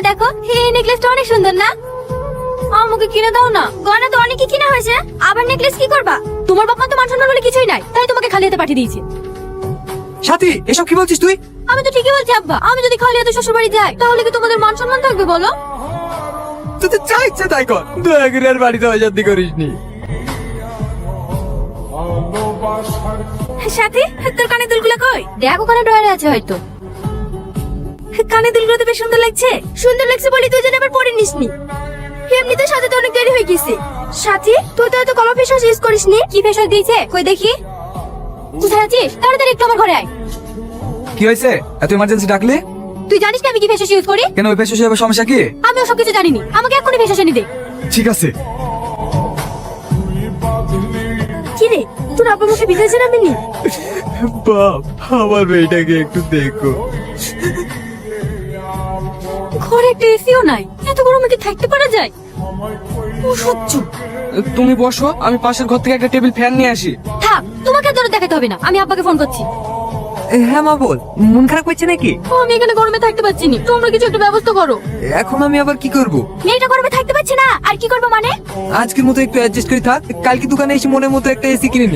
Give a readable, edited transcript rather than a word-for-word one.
দেখো এই নেকলেসটা অনেক সুন্দর না? আমাকে কিনে দাও না। গয়না তো অনেকই কিনা হয়েছে, আবার নেকলেস কি করবা? তোমার বাবা তো মান সম্মান বলে কিছুই নাই, তাই তোমাকে খালি হাতে পাঠিয়ে দিয়েছে। সাথী, এসব কি বলছিস তুই? আমি তো ঠিকই বলছি আব্বা, আমি যদি খালি হাতে শ্বশুর বাড়ি যাই তাহলে কি তোমাদের মান সম্মান থাকবে বলো? তুই তো যা ইচ্ছা তাই কর, দয়া করে আর বাড়িতে অশান্তি করিস নি। সাথী, তোর কানে দুলগুলো কই? দেখ ওখানে ড্রয়ারে আছে হয়তো। কানে দুলগুলো তো বেশ সুন্দর লাগছে। সুন্দর লাগছে বলি তুই যেন আবার পরে নিসনি। এমনিতে সাথে তো অনেক দেরি হয়ে গেছে। সাথী, তুই তো হয়তো কমা ফেস ওয়াশ ইউজ করিসনি। কি ফেস ওয়াশ দিয়েছে কই দেখি? কোথায় আছিস? তাড়াতাড়ি একটু আমার ঘরে আয়। কি হয়েছে? এত ইমার্জেন্সি ডাকলে? তুই জানিস না আমি কি ফেস ওয়াশ ইউজ করি? কেন, ওই পেশে যাবে সমস্যা কি? আমি ওসব কিছু জানিনি, আমাকে এক্ষুনি ফেস ওয়াশ এনে দে। ঠিক আছে। কি রে, তোর আব্বা মুখে ভিজেছে না মিনি? বাপ, আমার মেয়েটাকে একটু দেখো। ঘরে একটা এসিও নাই, এত গরমে কি থাকতে পারা যায়? অসহ্য। তুমি বসো, আমি পাশের ঘর থেকে একটা টেবিল ফ্যান নিয়ে আসি। থাক, তোমাকে আর দরদ দেখাতে হবে না, আমি আব্বাকে ফোন করছি। হ্যাঁ মা, বল। মন খারাপ করছে নাকি? আমি এখানে গরমে থাকতে পারছি না, তোমরা কিছু একটা ব্যবস্থা করো। এখন আমি আবার কি করব? মেয়েটা গরমে থাকতে পারছে না, আর কি করবো মানে? আজকের মতো একটু অ্যাডজাস্ট করে থাক, কালকে দোকানে এসে মনের মতো একটা এসি কিনে নিই।